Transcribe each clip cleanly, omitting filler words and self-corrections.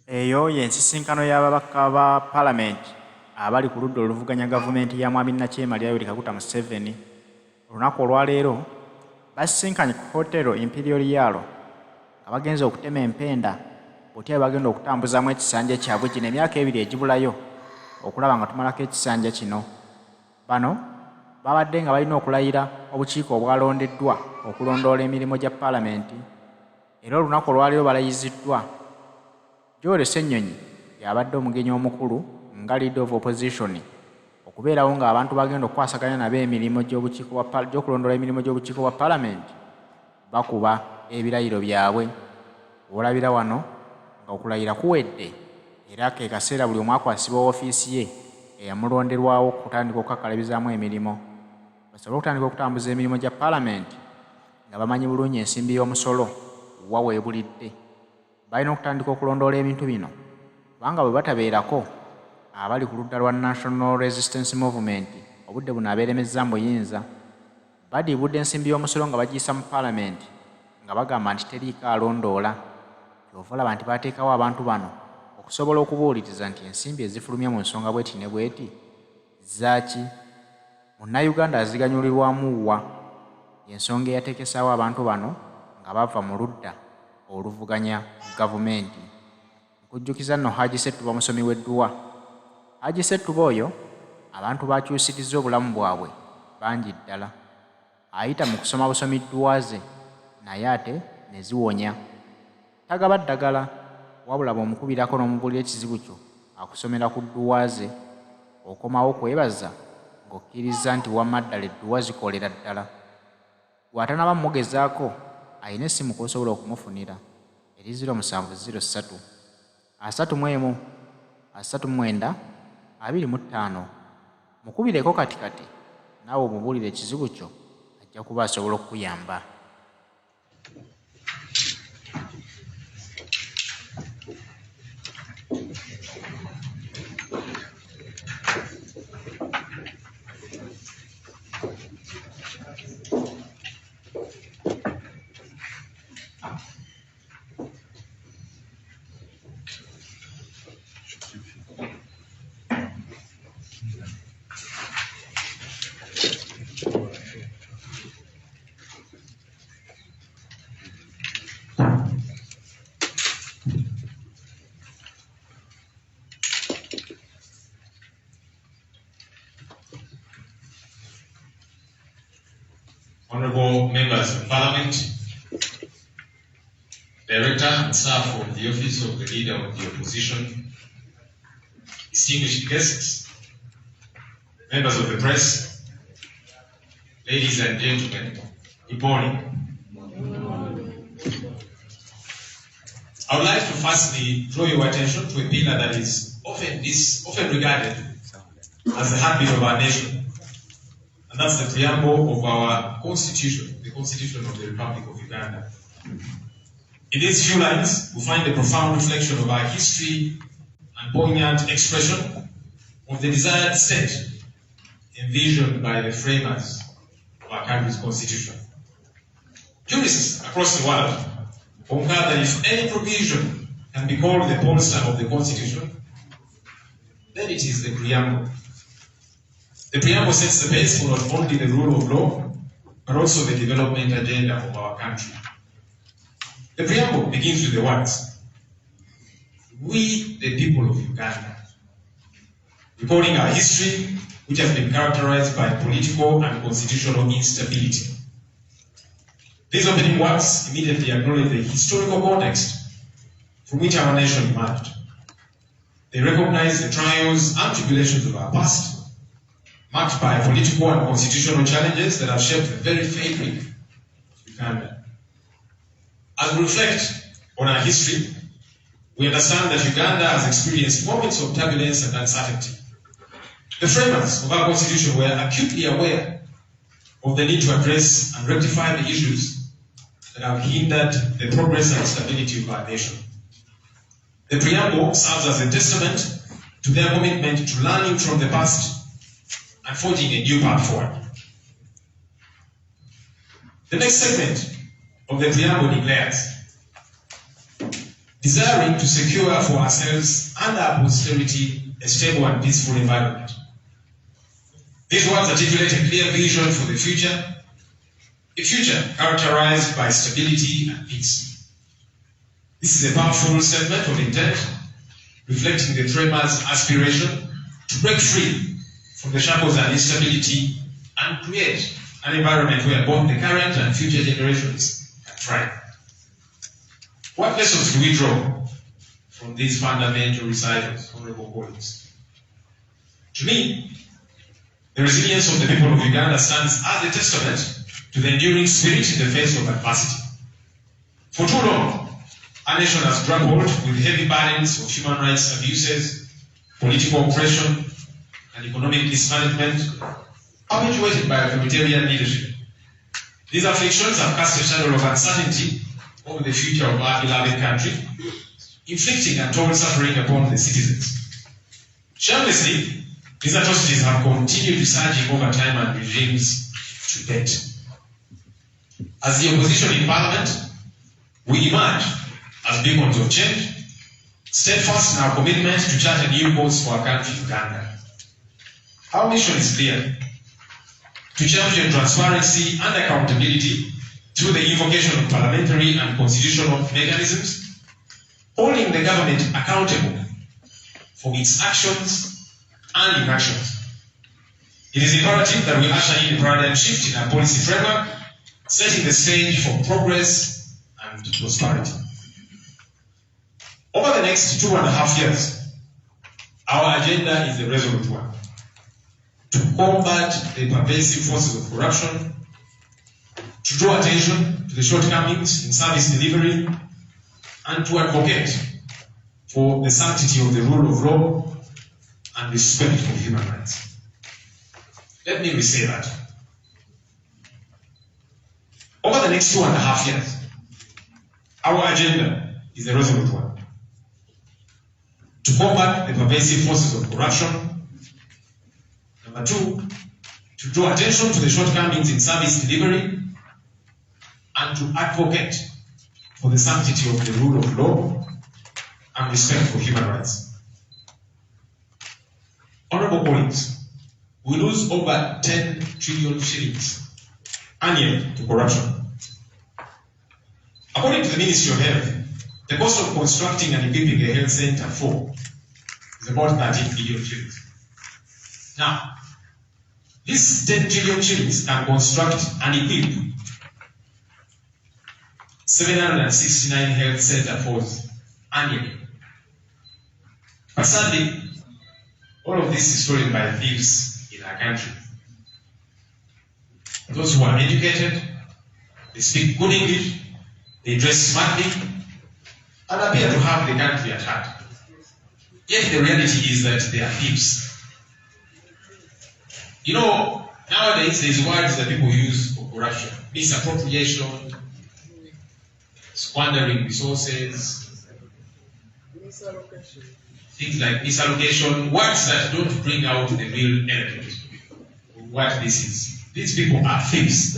Eyo y'ensisinkano y'ababaka ba Paalamenti abali ku ludda oluvuganya gavumenti ya Mwami Nakyemalira Yoweri Kaguta Museveni. Olunaku olwaleero basisinkanye ku hotero Imperial Yalo nga bagenze okutema empenda bw'otya bagenda okutambuzamu ekisanja kyabwe kino emyaka 2 egibulayo okulaba nga tumalako ekisanja kino. Bano babadde nga balina okulayira obukiiko obwalondeddwa okulondoola emirimu gya Paalamenti. Era olunaku olwaleero balayiziddwa Ssenyonyi y'abadde omugenyi omukulu nga leader of opposition okubeerawo nga abantu bagenda okukwasaganya nabo emirimu gy'okulondoola emirimu gy'obukiiko bwa Paalamenti bakuba ebirayiro byabwe. Olabira wano nga okulayira kuwedde era ke kaseera buli omu akwasibwa woofiisi ye eyamulonderwawo okutandika okukakalabizaamu emirimu basobole okutandika okutambuza emirimu gya Paalamenti nga bamanyi bulungi ensimbi y'omusolo wa weebulidde. Balina okutandika okulondoola ebintu bino kubanga bwe batabeerako abali ku ludda lwa National Resistance Movement obudde buno abeeremezza mbuyinza badiibudde ensimbi y'omusolo nga bagiyisa mu Paalamenti nga bagamba nti teriiko alondoola. Kyova olaba nti baateekawo abantu bano okusobola okubuuliriza nti ensimbi ezifulumya mu nsonga bweti ne bweti zaaki. Munnayuganda aziganyulirwamu wa y'ensonga eyateekesaawo abantu bano nga bava mu ludda oluvuganya gavumenti. Nkujjukiza nno Haji Ssettuba musomi w'edduwa. Haji Ssettuba oyo abantu bakyusirizza obulamu bwabwe bangi ddala. Ayita mu kusoma busomi dduwa ze naye ate ne ziwonya. Tagaba ddagala wabula bw'omukubirako n'omubuulira ekizibu kyo akusomera ku dduwa ze okomawo kwebaza ng'okkiriza nti wamma ddala edduwa zikolera ddala. Bw'atanaba mmugezaako ayina essimu kw'osobola okumufunira eri 0703 31 39 25. Mukubireko katikati naawe omubuulire ekizibu kyo ajja kuba asobola okukuyamba. Honourable Members of Parliament, Director and Staff of the Office of the Leader of the Opposition, distinguished guests, members of the press, ladies and gentlemen, good morning. I would like to firstly draw your attention to a pillar that is often regarded as the heartbeat of our nation. And that's the preamble of our Constitution, the Constitution of the Republic of Uganda. In these few lines, we find a profound reflection of our history and poignant expression of the desired state envisioned by the framers of our country's Constitution. Jurists across the world concur that if any provision can be called the polestar of the Constitution, then it is the preamble. The preamble sets the base for not only the rule of law, but also the development agenda of our country. The preamble begins with the words, "We, the people of Uganda," recording our history, which has been characterized by political and constitutional instability. These opening words immediately acknowledge the historical context from which our nation emerged. They recognize the trials and tribulations of our past, marked by political and constitutional challenges that have shaped the very fabric of Uganda. As we reflect on our history, we understand that Uganda has experienced moments of turbulence and uncertainty. The framers of our Constitution were acutely aware of the need to address and rectify the issues that have hindered the progress and stability of our nation. The preamble serves as a testament to their commitment to learning from the past and forging a new path forward. The next segment of the preamble declares, desiring to secure for ourselves and our posterity a stable and peaceful environment. These words articulate a clear vision for the future, a future characterized by stability and peace. This is a powerful statement of intent, reflecting the framers' aspiration to break free from the shackles and instability and create an environment where both the current and future generations can thrive. What lessons do we draw from these fundamental recitals, honorable colleagues? To me, the resilience of the people of Uganda stands as a testament to the enduring spirit in the face of adversity. For too long, our nation has grappled with heavy burdens of human rights abuses, political oppression, and economic mismanagement, perpetuated by authoritarian leadership. These afflictions have cast a shadow of uncertainty over the future of our beloved country, inflicting untold suffering upon the citizens. Shamelessly, these atrocities have continued resurging over time and regimes to date. As the opposition in Parliament, we emerge as beacons of change, steadfast in our commitment to chart a new course for our country, Uganda. Our mission is clear: to champion transparency and accountability through the invocation of parliamentary and constitutional mechanisms, holding the government accountable for its actions and inactions. It is imperative that we usher in a paradigm shift in our policy framework, setting the stage for progress and prosperity. Over the next 2.5 years, our agenda is a resolute one: to combat the pervasive forces of corruption, to draw attention to the shortcomings in service delivery, and to advocate for the sanctity of the rule of law and respect for human rights. Let me re-say that. Over the next 2.5 years, our agenda is a resolute one: to combat the pervasive forces of corruption. Number 2, to draw attention to the shortcomings in service delivery and to advocate for the sanctity of the rule of law and respect for human rights. Honorable colleagues, we lose over 10 trillion shillings annually to corruption. According to the Ministry of Health, the cost of constructing and equipping a health center is about 13 billion shillings. Now, this 10 trillion shillings can construct and equip 769 health centers annually. But sadly, all of this is stolen by thieves in our country. Those who are educated, they speak good English, they dress smartly, and appear to have the country at heart. Yet the reality is that they are thieves. You know, nowadays there's words that people use for corruption: misappropriation, squandering resources, things like misallocation, words that don't bring out the real element of what this is. These people are thieves,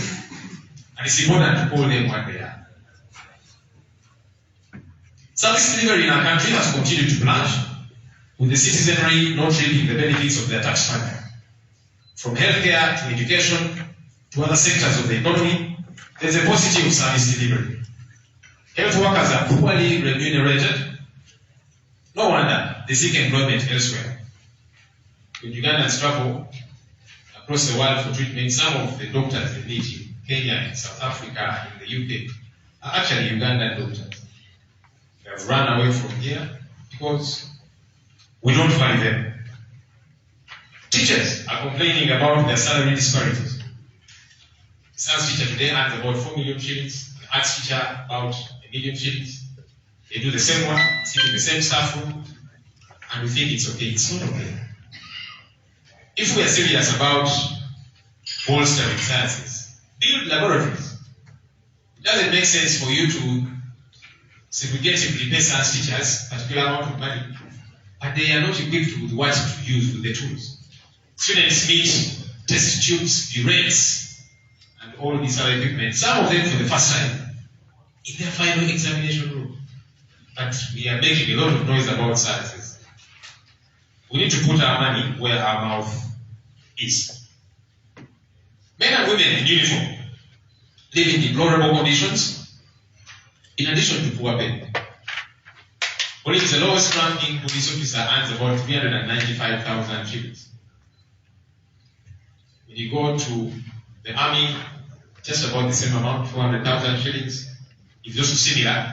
and it's important to call them what they are. Service delivery in our country has continued to plunge, with the citizenry not reaping the benefits of their tax money. From healthcare to education to other sectors of the economy, there's a paucity of service delivery. Health workers are poorly remunerated. No wonder they seek employment elsewhere. When Ugandans travel across the world for treatment, some of the doctors they meet in Kenya, in South Africa, in the UK, are actually Ugandan doctors. They have run away from here because we don't value them. Teachers are complaining about their salary disparities. The science teacher today earns about 4 million shillings, the arts teacher about 1 million shillings. They do the same work, sit in the same staff room, and we think it's okay. It's not okay. If we are serious about bolstering sciences, build laboratories. It doesn't make sense for you to segregatively pay science teachers a particular amount of money, but they are not equipped with what to use with the tools. Students meet test tubes, burettes, and all these other equipment, some of them for the first time, in their final examination room. But we are making a lot of noise about sciences. We need to put our money where our mouth is. Men and women in uniform live in deplorable conditions, in addition to poor pay. Police, the lowest ranking police officer earns about 395,000 shillings. When you go to the army, just about the same amount, 400,000 shillings. It's also similar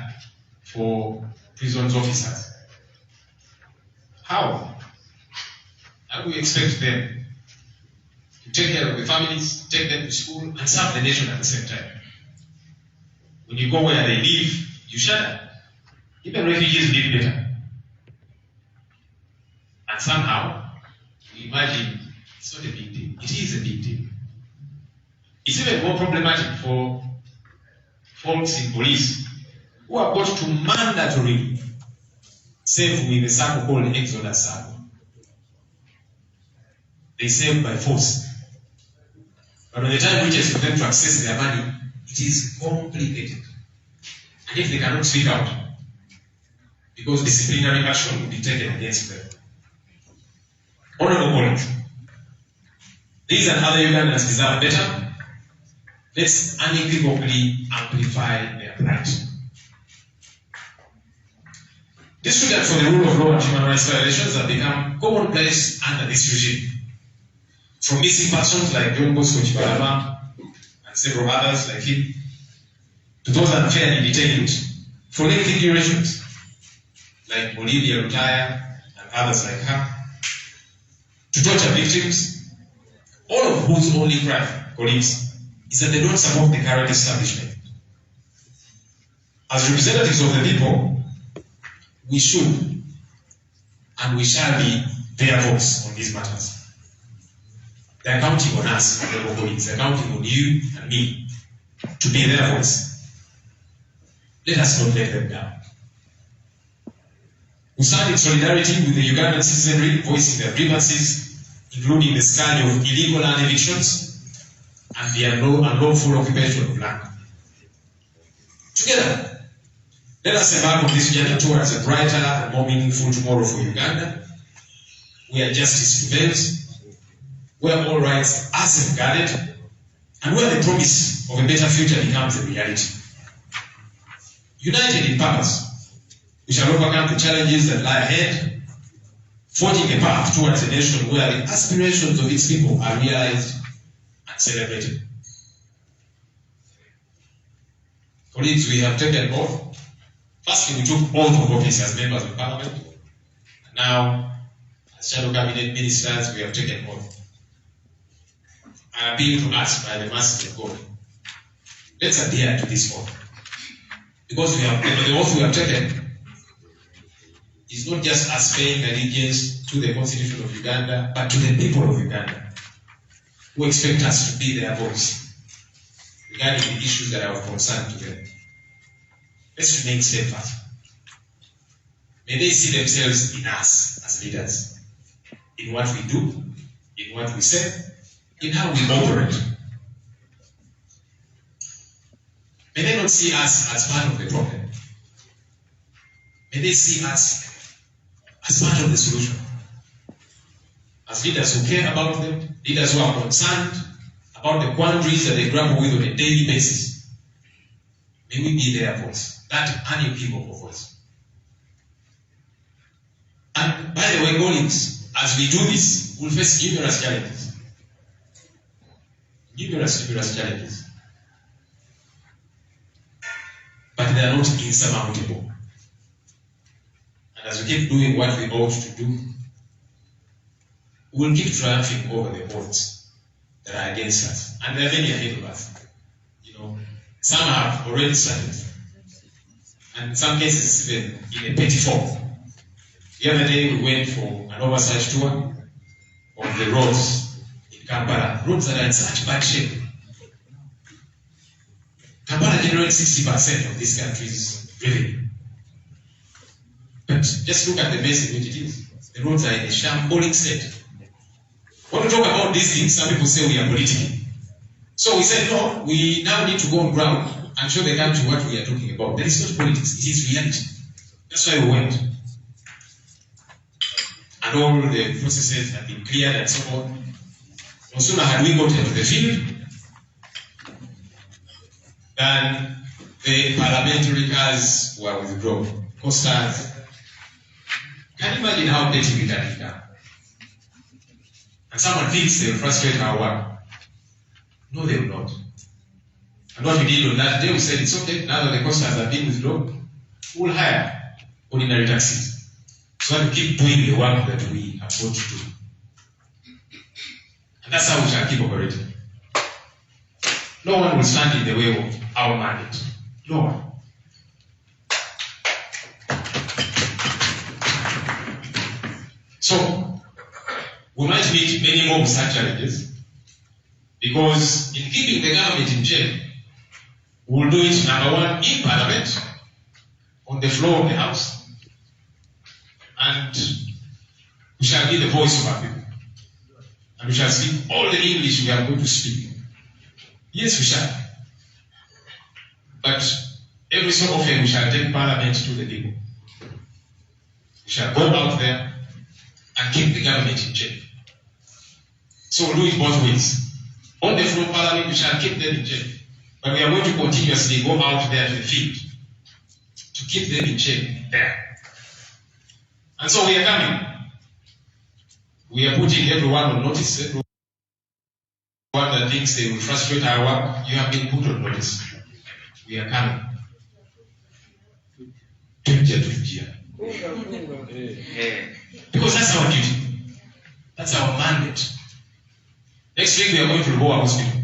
for prisons officers. How? How do we expect them to take care of the families, take them to school, and serve the nation at the same time? When you go where they live, you shudder. Even refugees live better. And somehow, we imagine it's not a big deal. It is a big deal. It's even more problematic for folks in police who are brought to mandatory serve with a circle called Exodus Circle. They serve by force. But when the time reaches for them to access their money, it is complicated. And if they cannot speak out, because disciplinary action will be taken against them. Honorable colleagues, these and other Ugandans deserve better. Let's unequivocally amplify their plight. Disregard for the rule of law and human rights violations have become commonplace under this regime. From missing persons like John Bosco Chibalama and several others like him, to those unfairly detained for lengthy durations, like Olivia Rutaya and others like her, to torture victims, all of whose only crime, colleagues, is that they don't support the current establishment. As representatives of the people, we should and we shall be their voice on these matters. They're counting on us, honorable colleagues. They're counting on you and me to be their voice. Let us not let them down. We stand in solidarity with the Ugandan citizenry voicing their grievances, including the scourge of illegal land evictions and the unlawful occupation of land. Together, let us embark on this journey towards a brighter and more meaningful tomorrow for Uganda, where justice prevails, where all rights are safeguarded, and where the promise of a better future becomes a reality. United in purpose, we shall overcome the challenges that lie ahead, forging a path towards a nation where the aspirations of its people are realized and celebrated. Colleagues, we have taken both. Firstly, we took oath of office as members of Parliament. And now, as shadow cabinet ministers, we have taken oath. I appeal to us by the mercy of God. Let's adhere to this oath. Because the oath we have taken is not just us paying allegiance to the Constitution of Uganda, but to the people of Uganda, who expect us to be their voice regarding the issues that are of concern to them. Let's remain steadfast. May they see themselves in us as leaders, in what we do, in what we say, in how we operate. May they not see us as part of the problem. May they see us as part of the solution. As leaders who care about them, leaders who are concerned about the quandaries that they grapple with on a daily basis. May we be their voice, that unequivocal voice. And by the way, colleagues, as we do this, we'll face numerous challenges. Numerous challenges. But they are not insurmountable. And as we keep doing what we ought to do, we will keep triumphing over the odds that are against us. And there are many ahead of us. Some have already started. And in some cases, even in a petty form. The other day, we went for an oversight tour of the roads in Kampala. Roads that are in such bad shape. Kampala generates 60% of this country's revenue. But just look at the message which it is. The roads are in a shambolic state. When we talk about these things, some people say we are political. So we said, no, we now need to go on ground and show the country what we are talking about. That is not politics, it is reality. That's why we went. And all the processes have been cleared and so on. No sooner had we got into the field than the parliamentary cars were withdrawn. Costars. Can you imagine how petty we can become? And someone thinks they will frustrate our work. No, they will not. And what we did on that day, we said, it's okay, now that the costars have been withdrawn, we'll hire ordinary taxis. So that we keep doing the work that we have got to do. And that's how we shall keep operating. No one will stand in the way of our mandate. No one. So, we might meet many more such challenges, because in keeping the government in check, we'll do it, number one, in Parliament, on the floor of the House, and we shall be the voice of our people. And we shall speak all the English we are going to speak. Yes, we shall. But every so often we shall take Parliament to the people. We shall go out there and keep the government in check. So we'll do it both ways. On the floor of Parliament, we shall keep them in check. But we are going to continuously go out there to the field to keep them in check there. And so we are coming. We are putting everyone on notice. Everyone that thinks they will frustrate our work, you have been put on notice. We are coming. Because that's our duty. That's our mandate. Next week we are going to Boa Hospital.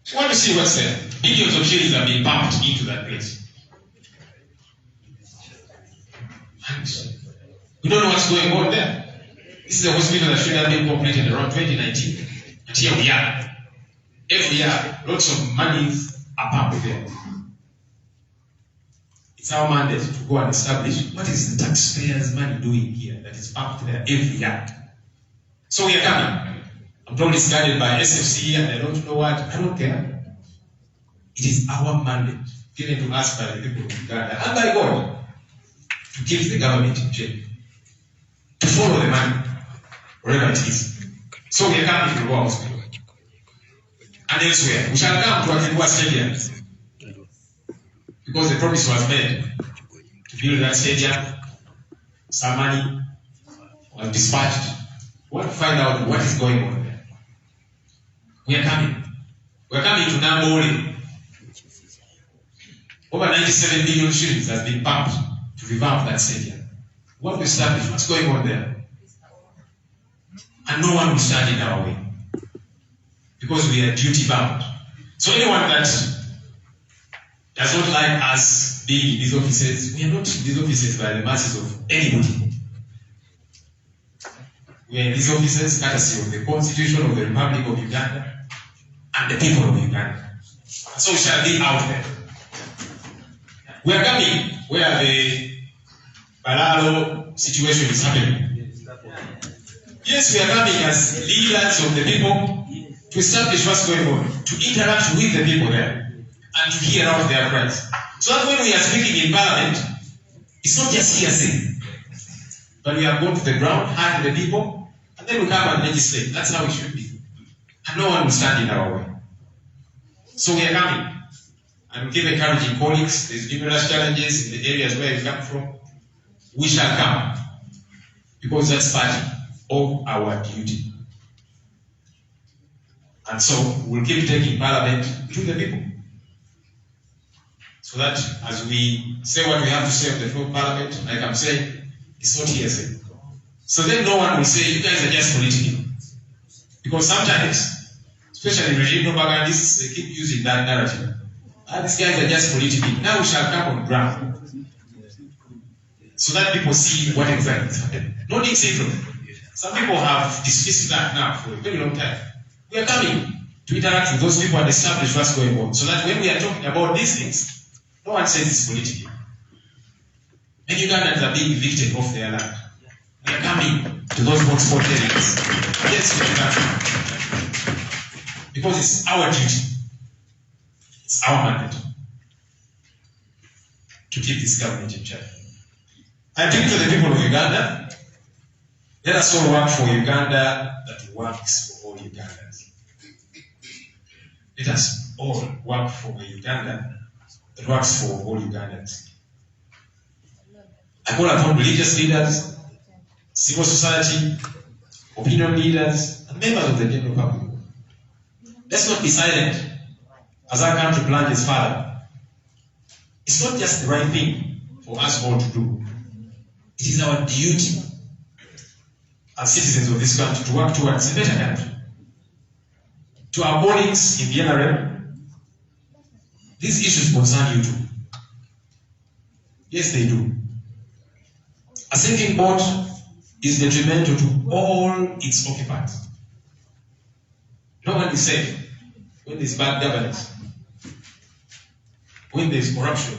You want to see what's there? Billions of shillings have been pumped into that place. And we don't know what's going on there. This is a hospital that should have been completed around 2019. And here we are. Every year, lots of monies are pumped there. It's our mandate to go and establish what is the taxpayers' money doing here that is pumped there every year. So we are coming. I'm told it's guided by SFC and I don't know what. I don't care. It is our mandate given to us by the people of Uganda and by God to keep the government in check, to follow the money, wherever it is. So we are coming to Boa Hospital. And elsewhere, we shall come to Akibua Stadium. Because the promise was made to build that stadium, some money was dispatched. We want to find out what is going on there. We are coming. We are coming to Nambole. Over 97 million shillings has been pumped to revamp that stadium. We want to establish what's going on there. And no one will stand in our way. Because we are duty bound. So anyone that does not like us being in these offices, we are not in these offices by the masses of anybody. We are in these offices courtesy of the Constitution of the Republic of Uganda and the people of Uganda. So we shall be out there. We are coming where the Balalo situation is happening. Yes, we are coming as leaders of the people to establish what's going on, to interact with the people there, and to hear out their cries. So that when we are speaking in Parliament, it's not just hearsay, but we are going to the ground, hand the people, and then we come and legislate. That's how it should be. And no one will stand in our way. So we are coming. And we keep encouraging colleagues. There's numerous challenges in the areas where we come from. We shall come. Because that's part of our duty. And so we'll keep taking Parliament to the people. So that as we say what we have to say on the floor of Parliament, like I'm saying, it's not hearsay. So then no one will say, you guys are just political. Because sometimes, especially regime propagandists, they keep using that narrative. These guys are just political. Now we shall come on ground. So that people see what exactly is happening. No need syndrome. Some people have dismissed that now for a very long time. We are coming to interact with those people and establish what's going on. So that when we are talking about these things, no one says it's political. Many Ugandans are being evicted off their land. They are coming to those hotspot areas. Yes, we can. Because it's our duty. It's our mandate to keep this government in check. I think to the people of Uganda, let us all work for Uganda that works for all Ugandans. Let us all work for a Uganda that works for all Ugandans. I call upon religious leaders, civil society, opinion leaders, and members of the general public. Let's not be silent as our country plunges further. It's not just the right thing for us all to do. It is our duty as citizens of this country to work towards a better country. To our colleagues in the NRM, these issues concern you too. Yes, they do. A sinking boat is detrimental to all its occupants. No one is safe when there's bad governance, when there's corruption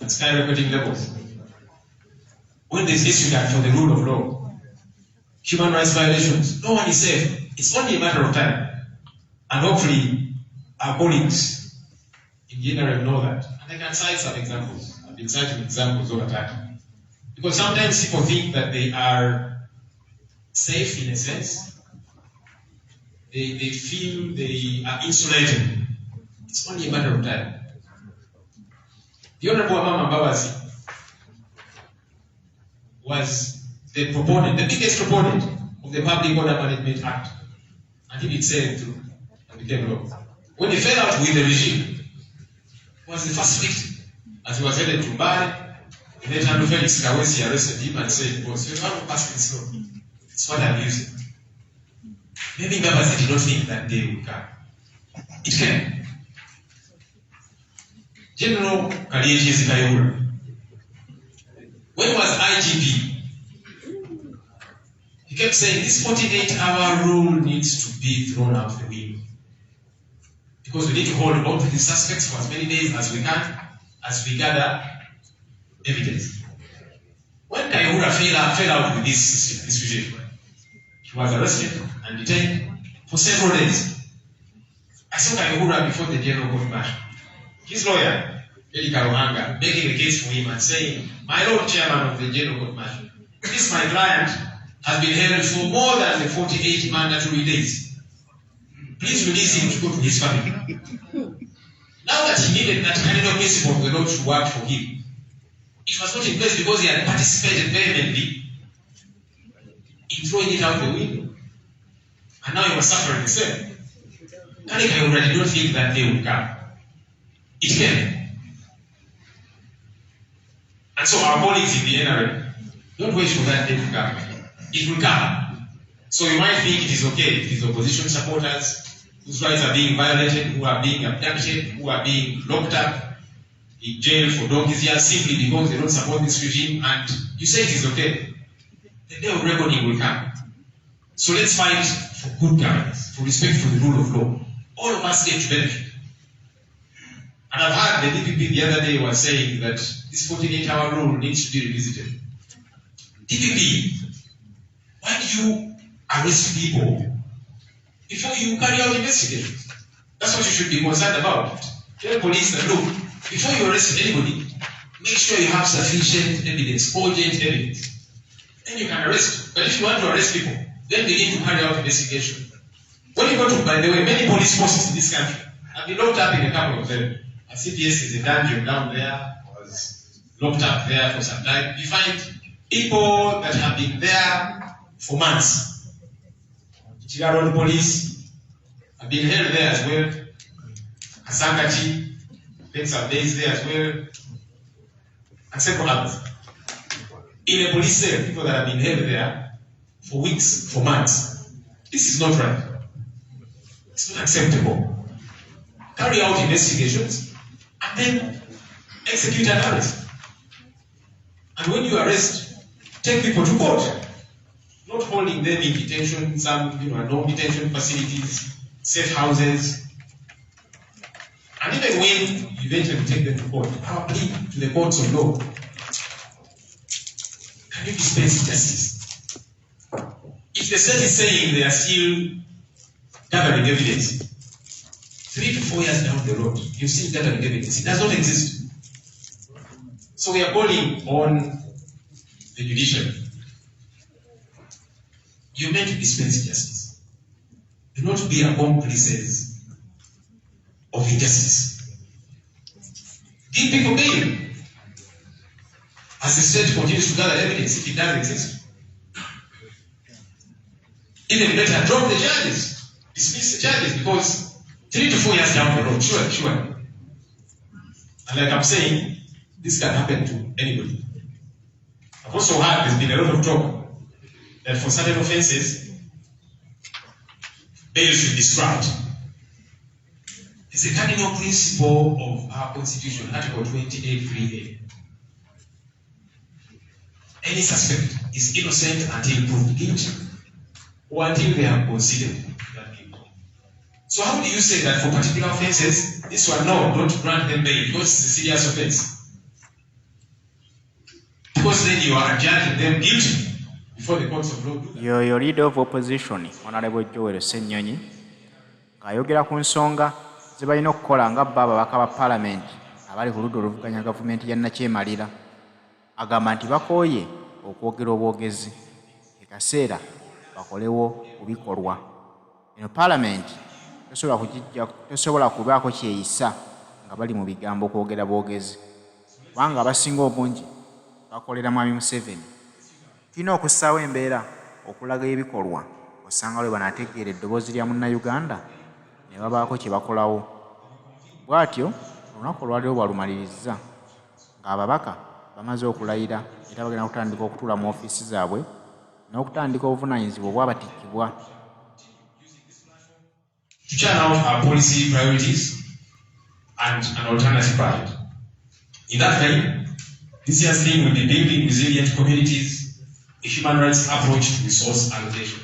at skyrocketing levels, when there's disregard for the rule of law, human rights violations. No one is safe. It's only a matter of time. And hopefully, our colleagues in the NRM know that. And I can cite some examples. I've been citing examples over time. Because sometimes people think that they are safe in a sense. They feel they are insulated. It's only a matter of time. The Honorable Mama Mbabazi was the biggest proponent of the Public Order Management Act. And he did say it through and became law. When he fell out with the regime, he was the first victim. As he was headed to Mbale, and then Andrew Felix Kawesi arrested him and said, "Boss, you have to pass this law. It's what I'm using." Maybe Mbabazi did not think that day would come. It came. General Kaliyeji Kayihura, when he was IGP, he kept saying this 48-hour rule needs to be thrown out the window. Because we need to hold on to the suspects for as many days as we can, as we gather evidence. When Kayihura fell out with this regime, he was arrested and detained for several days. I saw Kayihura before the General Court Martial. His lawyer, Eli Karuhanga, making a case for him and saying, "My Lord Chairman of the General Court Martial, this my client has been held for more than the 48 mandatory days. Please release him to go to his family." Now that he needed that cardinal principle of the law to work for him, it was not in place because he had participated vehemently in throwing it out the window. And now he was suffering the same. Kayihura did not think that day would come. It came. And so our colleagues in the NRM, don't wait for that day to come. It will come. So you might think it is okay if it is opposition supporters whose rights are being violated, who are being abducted, who are being locked up in jail for donkey's years simply because they don't support this regime, and you say it is okay. The day of reckoning will come. So let's fight for good governance, for respect for the rule of law. All of us get to benefit. And I've heard the DPP the other day was saying that this 48-hour rule needs to be revisited. DPP, why do you arrest people before you carry out investigations? That's what you should be concerned about. Tell police that, look, before you arrest anybody, make sure you have sufficient evidence, cogent evidence. Then you can arrest. But if you want to arrest people, then begin to carry out investigation. When you go to, by the way, many police forces in this country have been locked up in a couple of them. A CPS is a dungeon down there, was locked up there for some time. You find people that have been there for months. Chigaron police have been held there as well. Kasangati spent some days there as well. And several others. In a police cell, people that have been held there for weeks, for months. This is not right. It's not acceptable. Carry out investigations and then execute an arrest. And when you arrest, take people to court. Not holding them in detention, some non-detention facilities, safe houses. And even when you eventually take them to court, our plea to the courts of law you dispense justice? If the Senate is saying they are still gathering evidence, 3 to 4 years down the road, you've seen gathering evidence. It does not exist. So we are calling on the judiciary. You're meant to dispense justice. Do not be accomplices of injustice. Give people bail. As the state continues to gather evidence, if it does exist. Even better, drop the charges. Dismiss the charges, because 3 to 4 years down the road, sure. And like I'm saying, this can happen to anybody. I've also heard there's been a lot of talk that for certain offenses, bail should be scrapped. It's a cardinal principle of our Constitution, Article 28(3)(a). Any suspect is innocent until proved guilty, or until they are considered that guilty. So how do you say that for particular offenses, this one, no, don't grant them bail because it's a serious offense? Because then you are judging them guilty before the courts of law do that. Your leader of opposition, Honorable Ssenyonyi, ng'ayogera ku nsonga ze balina okukola nga bo ababaka ba paalamenti abali ku ludda oluvuganya gavumenti ya Nakyemalira. Agamba nti bakooye okwogera obwogezi, ekaseera bakolewo ku bikolwa. Eno paalamenti tosobola kubaako kyeyisa nga bali mu bigambo okwogera bwogezi, kubanga abasinga obungi bakolera Mwami Museveni. Tulina okussaawo embeera okulaga ebikolwa, osanga lwe banategeera eddoboozi lya Munnayuganda ne babaako kye bakolawo. Bw'atyo olunaku olwaliwo bwalumaliriza ng'ababaka bamaze okulayira era bagenda kutandika okutuula mu ofiisi zaabwe n'okutandika obuvunaanyizibwa obwabatikkibwa. To churn out our policy priorities and an alternative budget. In that vein, this year's theme will be building resilient communities, a human rights approach to resource allocation.